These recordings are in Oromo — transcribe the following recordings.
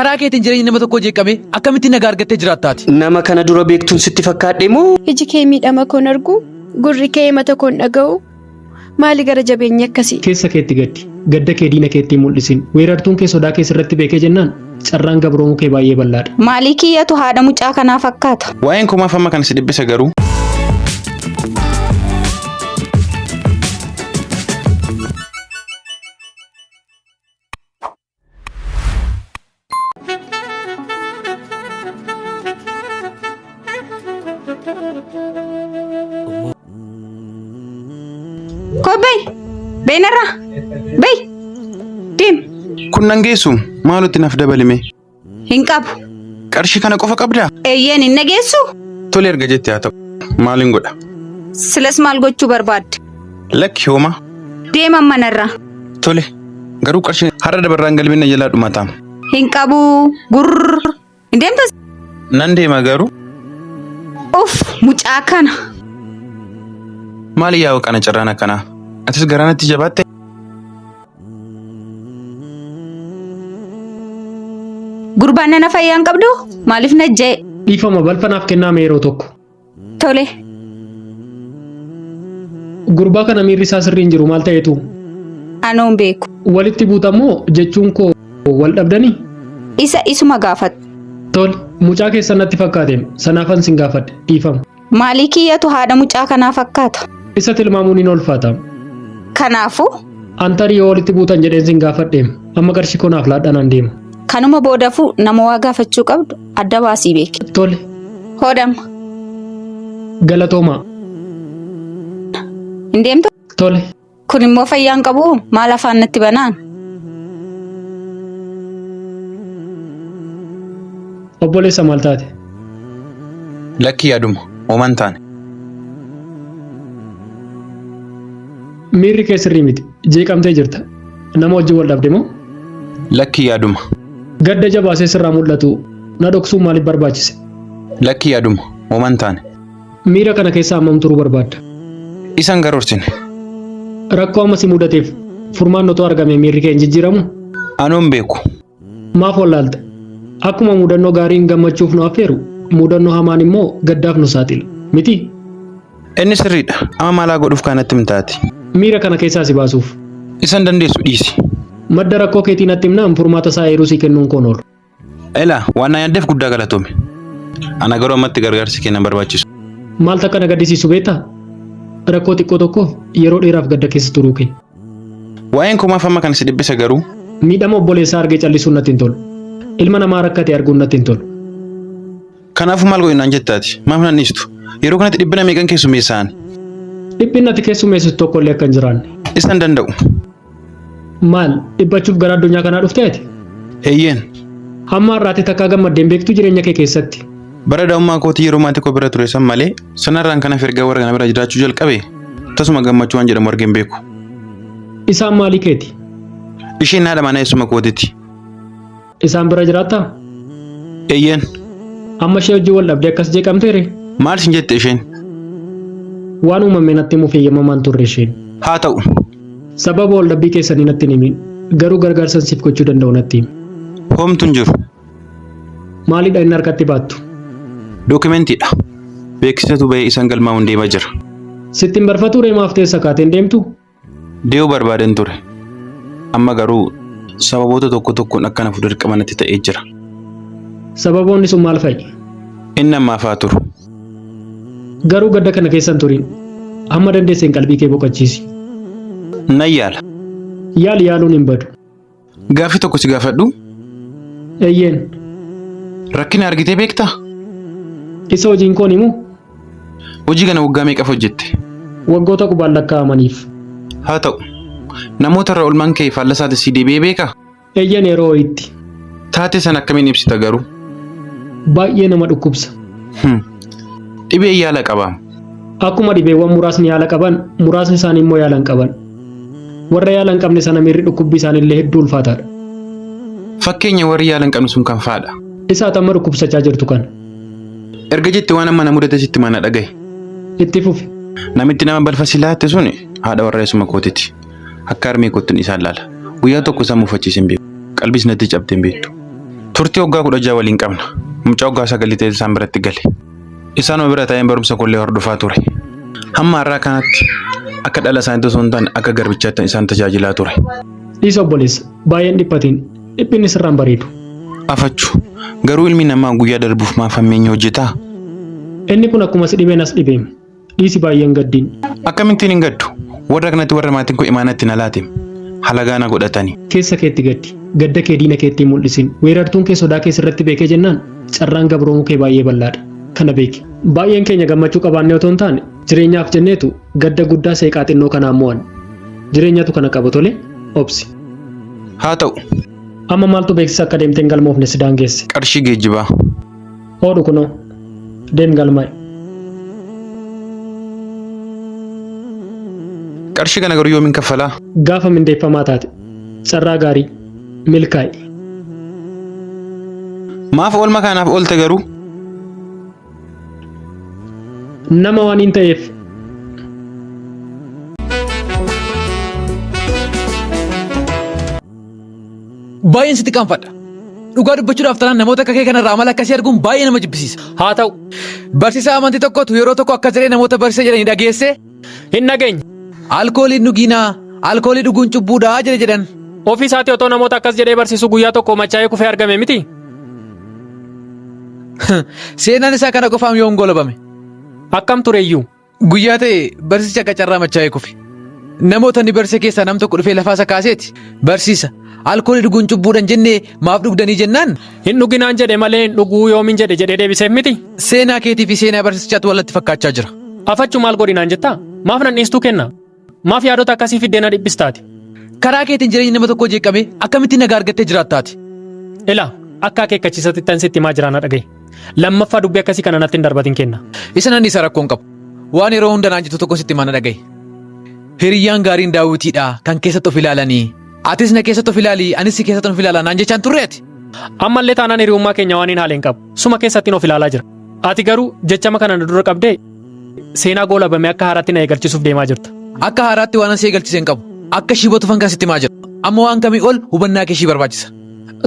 Karaa keetiin jireenya nama tokkoo jeeqame akkamitti nagaa argattee jiraattaati? Nama kana dura beektuun sitti fakkaadhe moo? Iji kee miidhama koon argu, gurri kee mata koon dhaga'u. Maali gara jabeenya akkasii? Keessa keetti gaddi. Gadda kee diina keetti mul'isin. Weerartuun kee sodaa kee sirratti beekee jennaan carraan gabroomuu kee baay'ee bal'aadha. Maalii kiyyatu haadha mucaa kanaa fakkaata? Waa'een kumaaf amma kan si dhibbisa garuu. Kobbay! Beenarra! Bay! Dim! Kun nan geessu maalutti naaf dabalime? Hin qabu. Qarshii kana qofa qabdaa? Eeyyeen hin nageessu? Tole erga jettee haa ta'u. Maaliin godha? Silas maal gochuu barbaadde? Lakki hooma. Deeman manarra. Tole. Garuu qarshii har'a dabarraan galmina jalaa dhumataa. Hin qabu. Gurr. Hin deemtas? Nan deema garuu. Uff! Mucaa kana. Maali yaa'u kana carraan akkanaa? Atis garaanatti jabaatte? Gurbaan nana fayyaan qabdu? Maaliif najja'e? Dhiifama balfanaaf kenname yeroo tokko. Tole. Gurbaa kana miirri isaa sirrii hin jiru maal ta'eetu? Anoon beeku. Walitti buutamoo jechuun koo wal dhabdanii? Isuma gaafadhu. Tole, mucaa keessan natti fakkaateem sanaafan sin gaafadhe dhiifama. Maalii kiyyatu haadha mucaa kanaa fakkaata? Isa tilmaamuun hin ulfaatamu. Kanaafuu? Antarii yoo walitti buutan jedheen sin gaafadheem amma qarshii konaaf laadhanaan deema. Kanuma boodafuu nama waa gaafachuu qabdu adda baasii beeki. Tole. Hodama. Galatoomaa. Hin deemtu? Tole. Kun immoo fayyaan qabu maal afaan natti banaan? Obboleessa maal taate? Lakki yaaduma. Ooman taane. Miirri kee sirrii miti. Jeeqamtee jirta. Nama wajjin wal dhabde moo? Lakki yaaduma. Gadda jabaasee sirraa mul'atu na dhoksuun maaliif barbaachise? Lakki yaaduma. Ooman taane. Miira kana keessa hammam turuu barbaadda? Isan garoorsine. Rakkoo amma si mudateef furmaannoo argame miirri kee hin jijjiiramu? Anoon beeku. Maaf wallaalta? Akkuma mudannoo gaariin gammachuuf nu affeeru, mudannoo hamaan immoo gaddaaf nu saaxila. Miti? Inni sirriidha. Amma maalaa godhuuf kanatti himtaati? Miira kana keessaa si baasuuf. Isan dandeessu dhiisi. Madda rakkoo keetii natti himnaan furmaata isaa eeruu si kennuun koon oolu. Elaa waan na yaaddeef guddaa galatoome. Ana garuu ammatti gargaarsi kennan barbaachisu. Maaltu akka na gaddisiisu beektaa? Rakkoo xiqqoo tokkoof yeroo dheeraaf gadda keessa turuu kee. Waa'een kumaaf amma kan si dhibbisa garuu. Miidhama obboleessaa argee callisuun natti hin tolu. Ilma namaa rakkate arguun natti hin tolu. Kanaafuu maal godhinaan jettaati? Maaf nan dhiistu? Yeroo kanatti dhibbina meeqan keessummeessaan? Dhiphinni ati keessummeessitu tokko illee akka hin jiraanne. Isan danda'u. Maal dhiphachuuf gara addunyaa kanaa dhufteeti? Eeyyeen. Hamma har'aatti takkaa gammaddeen beektu jireenya kee keessatti. Bara daa'ummaa kootii yeroo maatii koo bira ture san malee sanarraan kana erga warra kana bira jiraachuu jalqabe tasuma gammachuu waan jedhamu argeen beeku. Isaan maalii keeti? Isheen haadha manaa eessuma kootiiti. Isaan bira jiraattaa? Eeyyeen. Amma ishee wajjin wal dhabdee akkas jeeqamteere? Maal sin jette isheen? Waan uumame natti himuuf eeyyamamaan turre isheen. Haa ta'u. Sababa wal dhabbii keessanii natti hin himin garuu gargaarsan siif gochuu danda'u natti himi. Hoomtuun jiru. Maalidha inni harkatti baattu? Dookimentiidha. Beeksisatu bahee isan galmaa'uun deemaa jira. Sittiin barfatu reemaaf teessa kaateen deemtu? Dee'uu barbaaden ture. Amma garuu sababoota tokko tokkoon akkana fuudhee dirqamanatti ta'ee jira. Sababoonni sun maal fa'i? Inni ammaaf haa turu. Garuu gadda kana keessan turin hamma dandeesseen qalbii kee boqochiisi. Nan yaala. Yaaluun hin badu. Gaaffii tokko si gaafadhu. Eeyyeen. Rakkina argitee beektaa? Isa hojiin koon himu? Hojii kana waggaa meeqaaf hojjette? Waggoota qubaan lakkaa'amaniif. Haa ta'u. Namoota irra oolmaan kee faallasaati si deebi'ee beekaa? Eeyyeen yeroo ho'iitti. Taatee san akkamiin ibsita garuu? Baay'ee nama dhukkubsa. Dhibee yaala qabaa? Akkuma dhibeewwan muraasni yaala qaban, muraasni isaanii immoo yaala hin qaban. Warra yaala hin qabne sana miirri dhukkubbii isaaniillee hedduu ulfaataadha. Fakkeenya warri yaala hin qabne sun kan faadha? Isaat amma dhukkubsachaa jirtu kana. Erga jetti waan amma na mudate sitti mana dhagaye. Itti fufi. Namitti nama balfa silaatte suni haadha warra eessuma kootiiti. Akka harmee kottuun isaan laala. Guyyaa tokko isaan mufachiisin beeku. Qalbis natti cabdeen beektu. Turtii waggaa 16 waliin qabna. Mucaa waggaa 9 ta'e isaan biratti gale. Isaan bira taa'een barumsa kollee hordofaa ture. Hamma har'aa kanatti akka dhala isaanii osoo hin taane akka garbichaatti isaan tajaajilaa ture. Dhiisa obboleessa baay'een dhiphatiin dhiphinni sirraan bareedu. Afachu garuu ilmi namaa guyyaa darbuuf maaf hammeenya hojjetaa? Inni kun akkuma si dhibeen as dhibeem. Dhiisi baay'een gaddiin. Akkamittiin hin gaddu? Warra kanatti warra maatiin koo imaanatti na laatim. Halagaana godhatanii. Keessa keetti gaddi. Gadda kee diina keetti hin mul'isin. Weerartuun kee sodaa kee sirratti beekee jennaan carraan gabroomuu kee baay'ee bal'aadha. Kana beeki. Baay'een keenya gammachuu qabaannee otoo hin taane jireenyaaf jenneetu gadda guddaa seeqaa xinnoo kanaan mo'an. Jireenyatu kana qabu tole obsi. Haa ta'u. Amma maaltu beeksisa akka deemteen galmoofne si daangeesse? Qarshii geejjibaa. Oodhu kunoo deem galmaa'e. Qarshii kana garuu yoomiin kaffalaa? Gaafa mindeeffamaa taate carraa gaarii milkaa'e. Maaf oolma kanaaf oolte garuu? Nama waan hin ta'eef. Baay'een sitti qaanfadha. Dhugaa dubbachuudhaaf taanaan namoota akka kee kanarraa amala akkasii arguun baay'ee nama jibbisiisa. Haa ta'u barsiisaa amantii tokkotu yeroo tokko akkas jedhee namoota barsiisa jedhanii dhageesse hin dhageenye. Alkooliin dhuginaa alkoolii dhuguun cubbuudhaa jedhan. Ofii isaatii otoo namoota akkas jedhee barsiisu guyyaa tokko machaa'ee kufee argame miti. Seenaan isaa kana qofaam yoo hin golobame. Akkam tureyyuu? Guyyaa ta'e barsiisicha akka carraa machaa'ee kufe. Namoota inni barsiise keessaa nam tokko dhufee lafaa isa kaaseeti. Barsiisa alkoolii dhuguun cubbuudhaan jennee maaf dhugdanii jennaan? Hin dhuginaan jedhe malee hin dhuguu yoomiin jedhee deebiseef miti. Seenaa keetii fi seenaa barsiisichaatu walitti fakkaachaa jira. Afachu maal godhinaan jettaa? Maaf nan dhiistuu kenna? Maaf yaadota akkasii fiddee na dhiphistaati? Karaa keetiin jireenya nama tokkoo jeeqame akkamittiin nagaa argattee jiraattaati? Ilaa akka akeekkachiisatti tan sitti himaa jiraana dhagaye. Lammaffaa dubbii akkasii kana natti hin darbatin kenna. Isa nan isa rakkoon qabu. Waan yeroo hunda naan jettu tokko sitti himaa na dhagaye. Hiriyyaan gaariin daawwitiidha kan keessatti of ilaalanii. Atis na keessatti of ilaalii anis si keessatti of ilaalaa naan jechaan turreeti. Ammallee taanaan hiriyummaa keenya waan hin haaleen qabu. Suma keessattiin of ilaalaa jira. Ati garuu jechama kana na dura qabdee seenaa goolabame akka haaraatti na eegalchisuuf deemaa jirta. Akka haaraatti waan si eegalchiseen qabu. Akka shibootu fankaa sitti himaa jira. Amma waan kamii ol hubannaa kee ishii barbaachisa.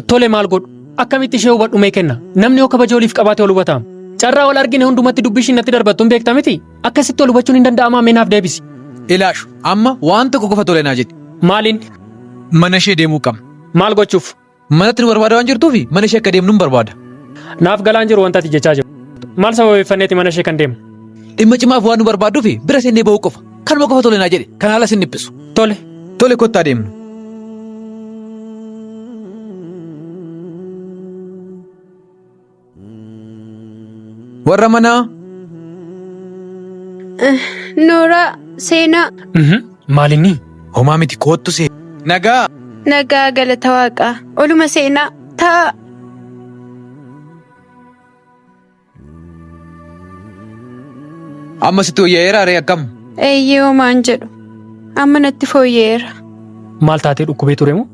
Tole maal godhu? Akkamitti ishee hubadhu mee kenna? Namni yoo kabaja oliif qabaate ol hubataam. Carraa ol argine hundumatti dubbii natti darbattuun beekta miti? Akkasitti ol hubachuun hin danda'amaa mee naaf deebisi. Ilaashu amma waan tokko qofa tole naa jedhi. Maaliin? Mana ishee deemuu qabna. Maal gochuuf? Manatti nu barbaada waan jirtuufi mana ishee akka deemnu nu barbaada. Naaf galaan jiru wanta ati jechaa jiru. Maal sababeeffanneeti mana ishee kan deemu? Dhimma cimaaf waan nu barbaaduufi bira seennee ba'uu qofa. Kanuma qofa tole naa jedhi. Kan haala sin dhiphisu. Tole. Tole kottaa deemnu. Warra manaa. Nooraa seenaa. Maalinni? Homaa miti koottu see. Nagaa. Nagaa galata waaqaa. Oluma seenaa taa. Amma sitti fooyya'eera aree akkam? Eeyyee homaan jedhu. Amma natti fooyya'eera. Maal taatee dhukkubee ture moo?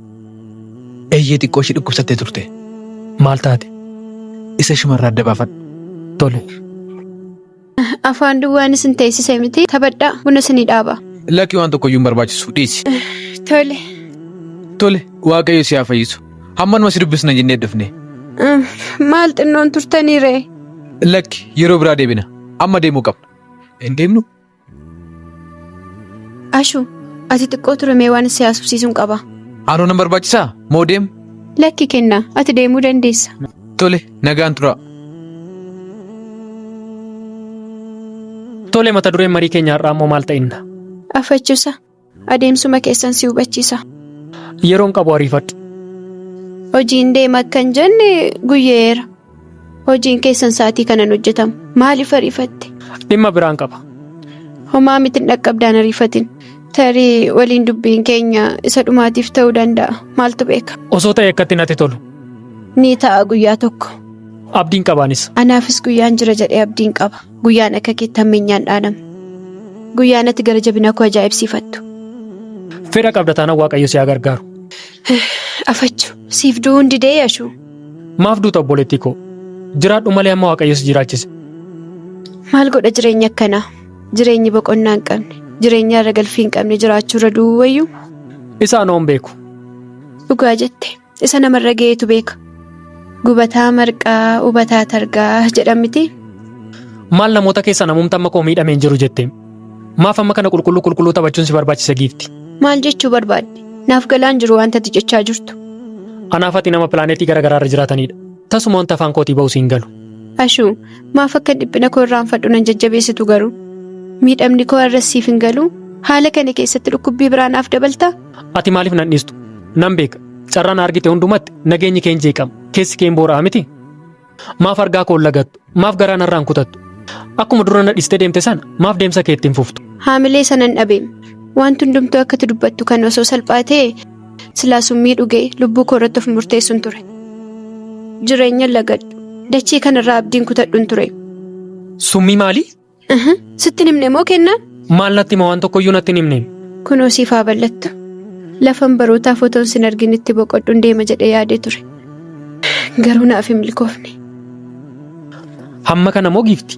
Eeyyee xiqqoo ishii dhukkubsattee turte. Maal taate? Isa shumarraa adda baafadhu. Tole. Afaan duwwaan isin teessise miti taphadhaa buna isinii dhaaba. Lakki waan tokkoyyuu hin barbaachisu dhiisi. Tole. Tole waaqayyo si haa fayyisu. Hammanuma si dubbisna jennee dhufne. Maal xinnoon turtanii ree? Lakki yeroo biraa deebina. Amma deemuu qabna. Hin deemnu? Ashuu ati xiqqoo turame waan si haasofsiisuun qaba. Anoo nan barbaachisaa moo deemu? Lakki kenna ati deemuu dandeessa. Tole nagaan tura. Tole mata dureen marii keenya har'aa immoo maal ta'inna? Afachuusa adeemsuma keessan si hubachiisa. Yeroon qabu ariifadhu. Hojiin deema akkan jenne guyyeera. Hojiin keessan sa'aatii kanan hojjetamu. Maaliif ariifatte? Dhimma biraan qaba. Homaa miti dhaqqabdaan ariifatin. Tarii waliin dubbiin keenya isa dhumaatiif ta'uu danda'a. Maaltu beeka? Osoo ta'e akkatti natti tolu. Ni ta'a guyyaa tokko. Abdiin qabaanis. Anaafis guyyaan jira jedhee abdiin qaba. Guyyaan akka keetti hammeenyaan dhaadama. Guyyaan ati gara jabina koo ajaa'ibsiifattu. Fedha qabda taanaan waaqayyo si haa gargaaru. Afachu siif du'uun didee Ashuu. Maaf duuta obboleettii koo? Jiraadhu malee amma waaqayyo si jiraachise. Maal godha jireenya akkanaa? Jireenyi boqonnaa hin qabne, jireenya irra galfii hin qabne jiraachuurra Gubataa marqaa hubataa targaa jedhamti. Maal namoota keessa namumta amma koo miidhamee hin jiru jettee? Maaf amma kana qulqulluu taphachuun si barbaachisa giifti? Maal jechuu barbaadde? Naaf galaan jiru wanta ati jechaa jirtu. Anaaf ati nama pilaaneetii garaagaraa irra jiraatanidha. Tasuma wanta afaan kootii ba'u siin galu. Ashuu maaf akka dhiphina koo irraanfadhu nan jajjabeessitu garuu miidhamni koo irra siif hin galu haala kana keessatti dhukkubbii biraa naaf dabaltaa? Ati maaliif nan dhiistu? Nan beeka. Carraan argite hundumatti nageenyi kee hin jeeqamu. Keessi kee hin boora'aa miti? Maaf argaa koo lagattu? Maaf garaan irraan kutattu? Akkuma dura na dhistee deemte sana maaf deemsa kee ittiin fuftu? Haamilee sanan dhabeem. Wanti hundumtuu akka dubbattu kan osoo salphaa ta'e silaa summii dhugee lubbuu koo irratti of murteessuun ture. Jireenya lagadhu. Dachee kanarraa abdiin kutadhuun ture. Summii maali? Sitti himne moo kennaan? Maal natti hima waan tokkoyyuu natti hin himne. Kunoo siif haa bal'attu. Lafan barootaaf otoo sin arginitti boqodhuun deema jedhee yaadee ture. Garuu naaf hin milkoofne. Hamma kana moo giifti?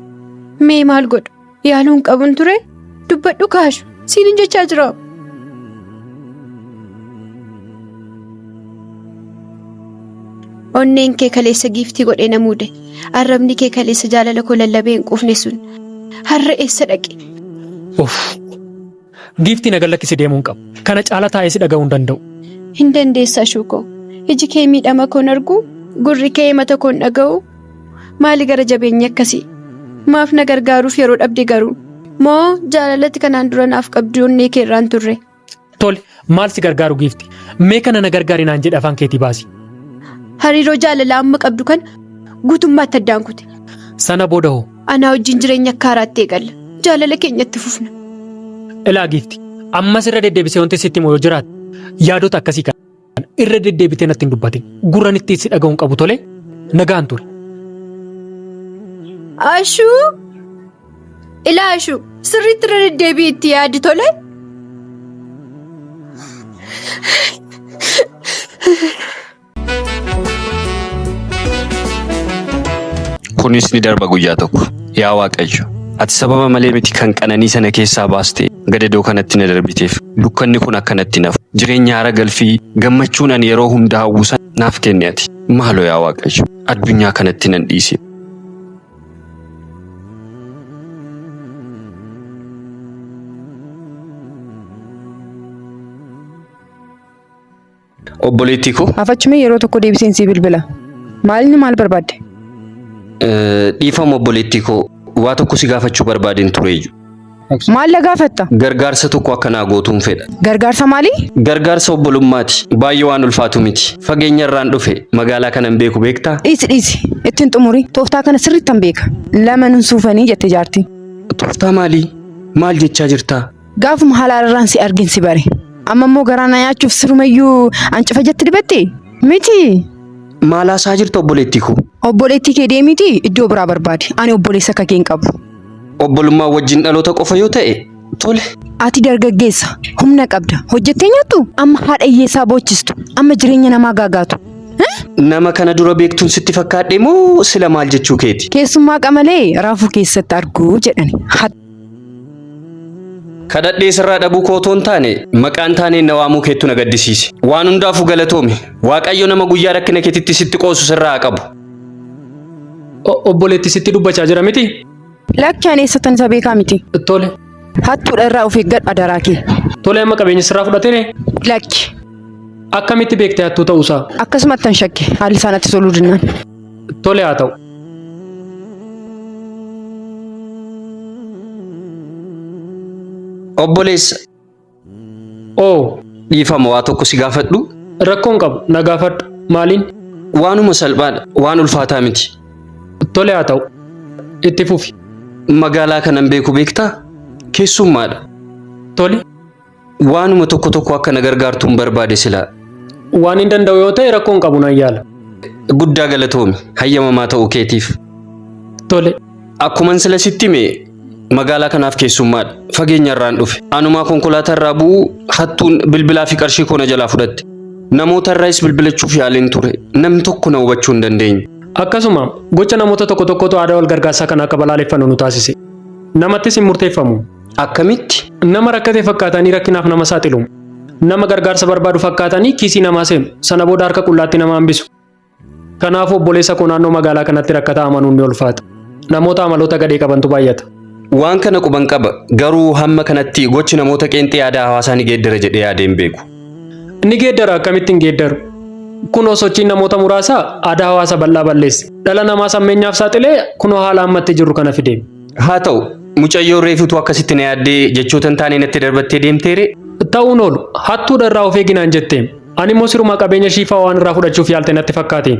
Mee maal godhu? Yaaluun qabuun ture? Dubbadhu kaashu. Siin jechaa jira. Onneen kee kaleessa giiftii godhee na muude. Arrabni kee kaleessa jaalala koo lallabee hin quufne sun. Har'a eessa dhaqe? Giiftii naga lakkisi deemuun qabu. Kana caala taa'ee si dhaga'uu hin danda'u. Hin dandeessa Shuukoo. Iji kee miidhama koon argu, gurri kee mata koon dhaga'u. Maali gara jabeenya akkasii? Maaf na gargaaruuf yeroo dhabde garuu? Moo jaalalatti kanaan dura naaf qabdu onnee kee irraan turre? Tole, maal si gargaaru giifti? Mee kana na gargaari naan jedhe afaan keetii baasi. Hariiroo jaalalaa amma qabdu kan guutummaatti addaan kute. Sana booda hoo? Anaa wajjin jireenya akka haaraatti eegalla. Jaalala keenyatti fufna. Ilaa giifti, ammas irra deddeebisee wanti sitti himu yoo jiraate yaadota akkasii kan irra deddeebitee natti hin dubbatin. Gurran itti si dhaga'uun qabu tole, nagaan ture. Ashuu! Ilaa Ashuu! Sirriitti irra deddeebii itti yaadi tole? Kunis ni darba guyyaa tokko. Yaa Waaqayyo, ati sababa malee miti kan qananii sana keessaa baaste gadadoo kanatti na darbiteef dukkanni kun akkanatti nafu. Jireenya haara galfii gammachuun ani yeroo hunda hawwusan naaf kenni ati. Maaloo yaa Waaqayyo, addunyaa kanatti nan dhiise. Obboleettii koo. Afachumee yeroo tokko deebiseen si bilbila. Maalinni maal barbaadde? Dhiifama obboleettii koo waa tokko si gaafachuu barbaadeen tureeyyu. Maal la gaafatta? Gargaarsa tokko akkanaa gootuun fedha. Gargaarsa maalii? Gargaarsa obbolummaati. Baay'ee waan ulfaatu miti. Fageenya irraan dhufe magaalaa kanan beeku beektaa? Dhiisi. Ittiin xumuri. Tooftaa kana sirriittan beeka. Lama nun suufanii jette jaartiin. Tooftaa maalii? Maal jechaa jirtaa? Gaafuma halaarraan si argin si bare. Amma immoo garaana nyaachuuf sirumayyuu ancifa jetti dibatte? Miti. Maal haasaa jirta obboleettii koo? Obboleettii kee deemiti iddoo biraa barbaadi. Ani obboleessa akka kee hin qabu. Obbolummaa wajjin dhaloota qofa yoo ta'e tole. Ati dargaggeessa humna qabda. Hojjettee nyaattu? Amma haadha hiyyeessaa boochistu. Amma jireenya namaa gaagaatu. Nama kana dura beektuun sitti fakkaadhe moo sila maal jechuu keeti? Keessummaa qamalee raafuu keessatti arguu jedhani. Kadhadhee sirraa dhabuu koo otoo hin taane maqaan taaneen na waamuu keettu na gaddisiise. Waan hundaafuu galatoome. Waaqayyo nama guyyaa rakkina keetitti sitti qoosu sirraa qabu. Obboleetti sitti dubbachaa jira miti? Lakki ani eessattan isa beekaa miti. Tole. Hattuudha irraa of eeggadhu adaraa kee. Tole amma qabeenya sirraa fudhatee? Lakki. Akkamitti beektee hattuu ta'uusaa? Akkasumatti tan shakke haalli isaanitti soluu dinnaan. Tole haa ta'u. Obboleessa. Dhiifama waa tokko si gaafadhu? Rakkoon qabu na gaafadhu. Maaliin? Waanuma salphaadha. Waan ulfaataa miti. Tole haa ta'u. Itti fufi. Magaalaa kanan beeku beektaa? Keessummaadha. Tole. Waanuma tokko akka na gargaartuun barbaade silaa. Waan hin danda'u yoo ta'e rakkoon qabu nan yaala. Guddaa galatoomi. Hayyamamaa ta'uu keetiif. Tole. Akkuman sila sitti hime magaalaa kanaaf keessummaadha. Fageenya irraan dhufe. Anumaa konkolaataa irraa bu'uu hattuun bilbilaa fi qarshii koo na jalaa fudhatte. Namoota irraas bilbilachuuf yaaliin ture. Namni tokko na hubachuu hin dandeenye. Akkasuma gocha namoota tokkotu aadaa wal gargaarsaa kana akka balaaleffannu nu taasise. Namattis hin murteeffamu. Akkamitti? Nama rakkate fakkaatanii rakkinaaf nama saaxilu. Nama gargaarsa barbaadu fakkaatanii kiisii namaa seenu. Sana booda harka qullaatti nama hambisu. Kanaafuu obboleessa koo naannoo magaalaa kanatti rakkataa amanuun ni ulfaata. Namoota amaloota gadhee qabantu baay'ata. Waan kana quban qaba garuu hamma kanatti gochi namoota qeenxee aadaa hawaasaa ni geeddara jedhee yaadeen beeku. Ni geeddara akkamittiin geeddaru? Kunoo sochiin namoota muraasaa aadaa hawaasa bal'aa balleesse. Dhala namaa sammeenyaaf saaxilee kunoo haala ammatti jirru kana fide. Haa ta'u mucayyoo reefitu akkasitti na yaaddee jechoota hin taane natti darbattee deemteere. Ta'uun oolu hattuudha irraa of eeginaan jetteen. Ani immoo siruma qabeenya shiifaa waan irraa fudhachuuf yaalte natti fakkaateen.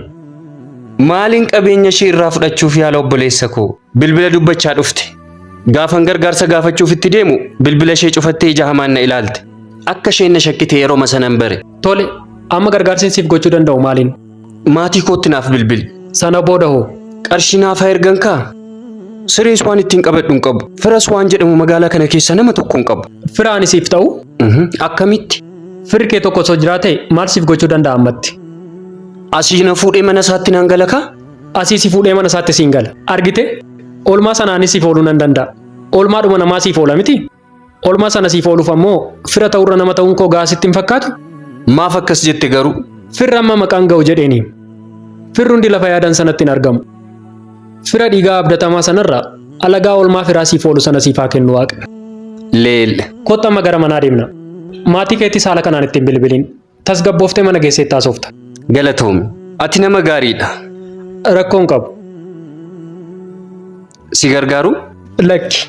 Maaliin qabeenya ishee irraa fudhachuuf yaala obboleessa koo? Bilbila dubbachaa dhufte. Gaafan gargaarsa gaafachuuf itti deemu bilbila ishee cufattee ija hamaan na ilaalte. Akka isheen na shakkite yeroo masanan bare. Tole, amma gargaarsi siif gochuu danda'u maaliin? Maatii kootti naaf bilbili. Sana booda hoo? Qarshii naaf haa ergan kaa? Sirees waan ittiin qabadhu hin qabu. Firas waan jedhamu magaalaa kana keessa nama tokko hin qabu. Fira ani siif ta'u? Akkamitti? Firri kee tokko osoo jiraate maal siif gochuu danda'a ammatti? Asii na fuudhee mana isaatti naan gala kaa? Asii si fuudhee mana isaatti siin gala. Argite? Oolmaa sanaanis siif ooluu nan danda'a. Oolmaadhuma namaa siif oola miti? Oolmaa sana siif ooluuf ammoo fira ta'urra nama ta'uun koo gaasitti hin fakkaatu? Maaf akkas jette garuu? Firri amma maqaan ga'u jedheeni. Firri hundi lafa yaadan sanatti hin argamu. Fira dhiigaa abdatamaa sanarraa alagaa oolmaa firaa siif oolu sana siif haa kennu Waaqa. Leel. Kottu amma gara manaa deemna. Maatii keettis haala kanaan ittiin bilbiliin. Tasgabbooftee mana geesseetti haasofta. Galatoomi. Ati nama gaariidha. Rakkoon qabu. Si gargaaru? Lakki.